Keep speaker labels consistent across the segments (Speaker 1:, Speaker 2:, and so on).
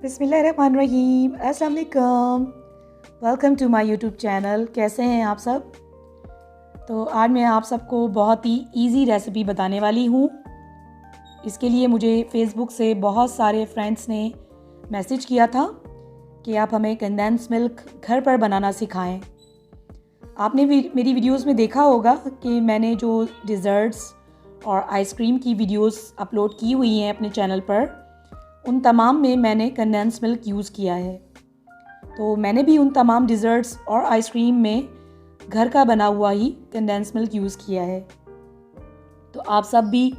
Speaker 1: बिस्मिल्लाहिर्रहमानिर्रहीम। अस्सलाम वालेकुम। Welcome to my YouTube channel. कैसे हैं आप सब? तो आज मैं आप सबको बहुत ही इजी रेसिपी बताने वाली हूँ। इसके लिए मुझे फ़ेसबुक से बहुत सारे फ्रेंड्स ने मैसेज किया था कि आप हमें कंडेंस मिल्क घर पर बनाना सिखाएं। आपने भी मेरी वीडियोस में देखा होगा कि मैंने जो डिज़र्ट्स और आइसक्रीम की वीडियोस अपलोड की हुई हैं अपने चैनल पर, उन तमाम में मैंने कंडेंस मिल्क यूज़ किया है। तो मैंने भी उन तमाम डिज़र्ट्स और आइसक्रीम में घर का बना हुआ ही कंडेंस मिल्क यूज़ किया है। तो आप सब भी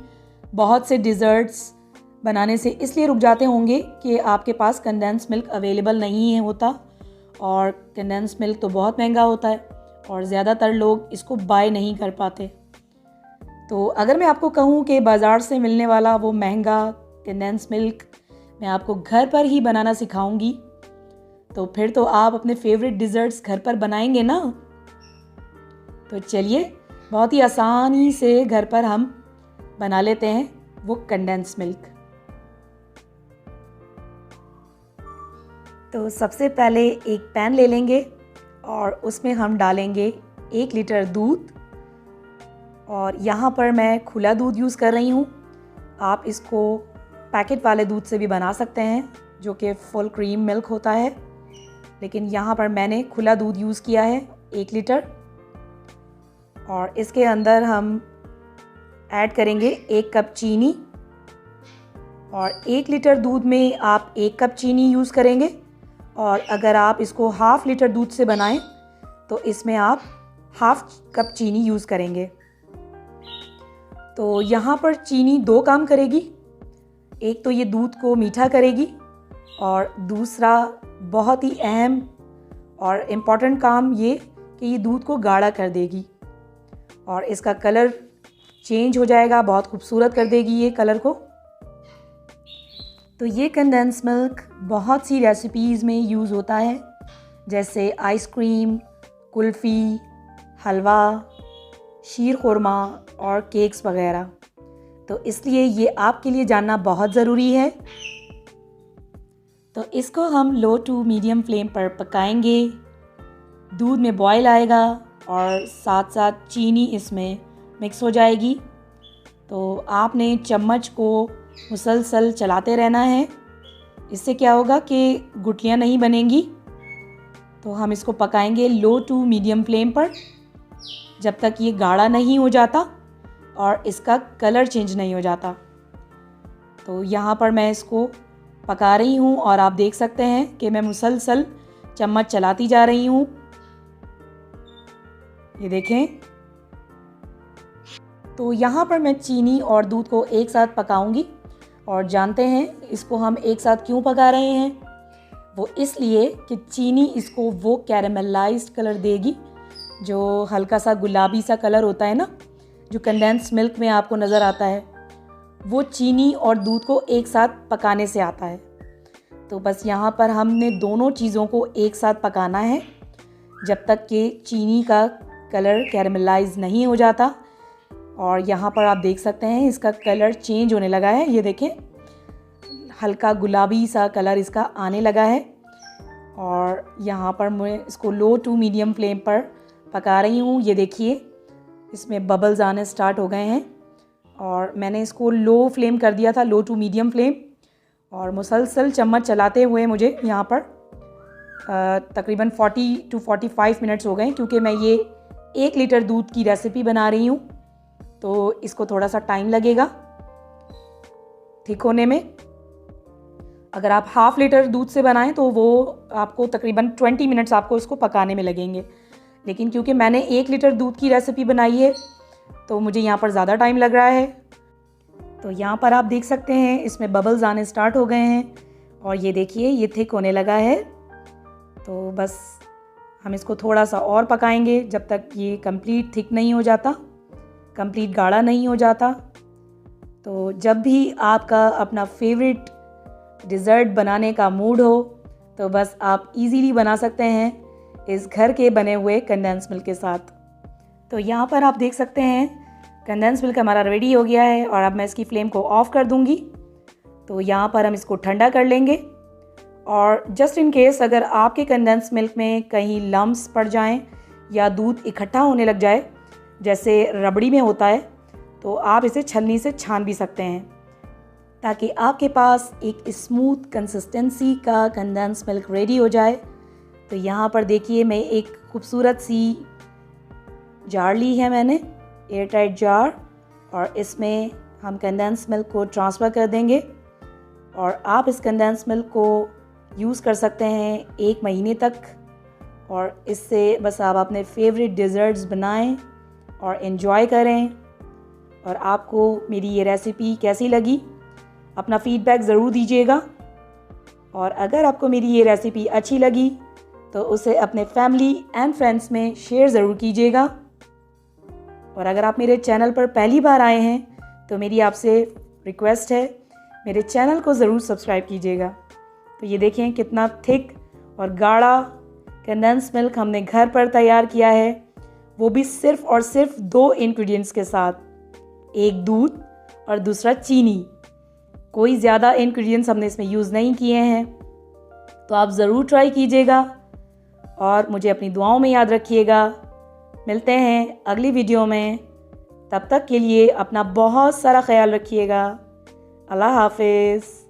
Speaker 1: बहुत से डिज़र्ट्स बनाने से इसलिए रुक जाते होंगे कि आपके पास कंडेंस मिल्क अवेलेबल नहीं है होता, और कंडेंस मिल्क तो बहुत महंगा होता है और ज़्यादातर लोग इसको बाय नहीं कर पाते। तो अगर मैं आपको कहूँ कि बाज़ार से मिलने वाला वो महंगा कंडेंस मिल्क मैं आपको घर पर ही बनाना सिखाऊंगी, तो फिर तो आप अपने फेवरेट डिज़र्ट्स घर पर बनाएंगे ना। तो चलिए बहुत ही आसानी से घर पर हम बना लेते हैं वो कंडेंस मिल्क। तो सबसे पहले एक पैन ले लेंगे और उसमें हम डालेंगे 1 लीटर दूध, और यहाँ पर मैं खुला दूध यूज़ कर रही हूँ। आप इसको पैकेट वाले दूध से भी बना सकते हैं जो कि फुल क्रीम मिल्क होता है, लेकिन यहाँ पर मैंने खुला दूध यूज़ किया है 1 लीटर। और इसके अंदर हम ऐड करेंगे 1 कप चीनी, और 1 लीटर दूध में आप 1 कप चीनी यूज़ करेंगे, और अगर आप इसको हाफ़ लीटर दूध से बनाएं तो इसमें आप हाफ़ कप चीनी यूज़ करेंगे। तो यहाँ पर चीनी 2 काम करेगी। एक तो ये दूध को मीठा करेगी, और दूसरा बहुत ही अहम और इम्पॉर्टेंट काम ये कि ये दूध को गाढ़ा कर देगी और इसका कलर चेंज हो जाएगा, बहुत खूबसूरत कर देगी ये कलर को। तो ये कंडेंस मिल्क बहुत सी रेसिपीज़ में यूज़ होता है, जैसे आइसक्रीम, कुल्फ़ी, हलवा, शीर खुरमा और केक्स वगैरह। तो इसलिए ये आपके लिए जानना बहुत ज़रूरी है। तो इसको हम लो टू मीडियम फ्लेम पर पकाएंगे। दूध में बॉयल आएगा और साथ साथ चीनी इसमें मिक्स हो जाएगी। तो आपने चम्मच को मुसलसल चलाते रहना है। इससे क्या होगा कि गुठलियाँ नहीं बनेंगी। तो हम इसको पकाएंगे लो टू मीडियम फ्लेम पर जब तक ये गाढ़ा नहीं हो जाता और इसका कलर चेंज नहीं हो जाता। तो यहाँ पर मैं इसको पका रही हूँ और आप देख सकते हैं कि मैं मुसलसल चम्मच चलाती जा रही हूँ। ये देखें। तो यहाँ पर मैं चीनी और दूध को एक साथ पकाऊंगी, और जानते हैं इसको हम एक साथ क्यों पका रहे हैं। वो इसलिए कि चीनी इसको वो कैरेमलाइज्ड कलर देगी जो हल्का सा गुलाबी सा कलर होता है ना, जो कंडेंस मिल्क में आपको नज़र आता है, वो चीनी और दूध को एक साथ पकाने से आता है। तो बस यहाँ पर हमने दोनों चीज़ों को एक साथ पकाना है जब तक कि चीनी का कलर कैरेमलाइज नहीं हो जाता। और यहाँ पर आप देख सकते हैं इसका कलर चेंज होने लगा है। ये देखें, हल्का गुलाबी सा कलर इसका आने लगा है। और यहाँ पर मैं इसको लो टू मीडियम फ्लेम पर पका रही हूँ। ये देखिए इसमें बबल्स आने स्टार्ट हो गए हैं, और मैंने इसको लो फ्लेम कर दिया था, लो टू मीडियम फ्लेम, और मुसलसल चम्मच चलाते हुए मुझे यहाँ पर तकरीबन 40 टू 45 मिनट्स हो गए, क्योंकि मैं ये 1 लीटर दूध की रेसिपी बना रही हूँ, तो इसको थोड़ा सा टाइम लगेगा ठीक होने में। अगर आप हाफ़ लीटर दूध से बनाएं तो वो आपको तकरीबन 20 मिनट्स आपको इसको पकाने में लगेंगे, लेकिन क्योंकि मैंने 1 लीटर दूध की रेसिपी बनाई है तो मुझे यहाँ पर ज़्यादा टाइम लग रहा है। तो यहाँ पर आप देख सकते हैं इसमें बबल्स आने स्टार्ट हो गए हैं, और ये देखिए ये थिक होने लगा है। तो बस हम इसको थोड़ा सा और पकाएंगे जब तक ये कंप्लीट थिक नहीं हो जाता, कंप्लीट गाढ़ा नहीं हो जाता। तो जब भी आपका अपना फेवरेट डिज़र्ट बनाने का मूड हो तो बस आप इजीली बना सकते हैं इस घर के बने हुए कंडेंस मिल्क के साथ। तो यहाँ पर आप देख सकते हैं कंडेंस मिल्क हमारा रेडी हो गया है, और अब मैं इसकी फ्लेम को ऑफ़ कर दूँगी। तो यहाँ पर हम इसको ठंडा कर लेंगे, और जस्ट इन केस अगर आपके कंडेंस मिल्क में कहीं लम्स पड़ जाएं या दूध इकट्ठा होने लग जाए, जैसे रबड़ी में होता है, तो आप इसे छलनी से छान भी सकते हैं ताकि आपके पास एक स्मूथ कंसिस्टेंसी का कंडेंस मिल्क रेडी हो जाए। तो यहाँ पर देखिए मैं एक खूबसूरत सी जार ली है मैंने, एयर टाइट जार, और इसमें हम कंडेंस मिल्क को ट्रांसफ़र कर देंगे। और आप इस कंडेंस मिल्क को यूज़ कर सकते हैं 1 महीने तक, और इससे बस आप अपने फेवरेट डिज़र्ट्स बनाएं और इन्जॉय करें। और आपको मेरी ये रेसिपी कैसी लगी, अपना फ़ीडबैक ज़रूर दीजिएगा। और अगर आपको मेरी ये रेसिपी अच्छी लगी तो उसे अपने फैमिली एंड फ्रेंड्स में शेयर ज़रूर कीजिएगा। और अगर आप मेरे चैनल पर पहली बार आए हैं तो मेरी आपसे रिक्वेस्ट है, मेरे चैनल को ज़रूर सब्सक्राइब कीजिएगा। तो ये देखें कितना थिक और गाढ़ा कंडेंस मिल्क हमने घर पर तैयार किया है, वो भी सिर्फ़ और सिर्फ 2 इंग्रेडिएंट्स के साथ, एक दूध और दूसरा चीनी। कोई ज़्यादा इंग्रेडिएंट्स हमने इसमें यूज़ नहीं किए हैं। तो आप ज़रूर ट्राई कीजिएगा और मुझे अपनी दुआओं में याद रखिएगा। मिलते हैं अगली वीडियो में, तब तक के लिए अपना बहुत सारा ख्याल रखिएगा। अल्लाह हाफ़िज़।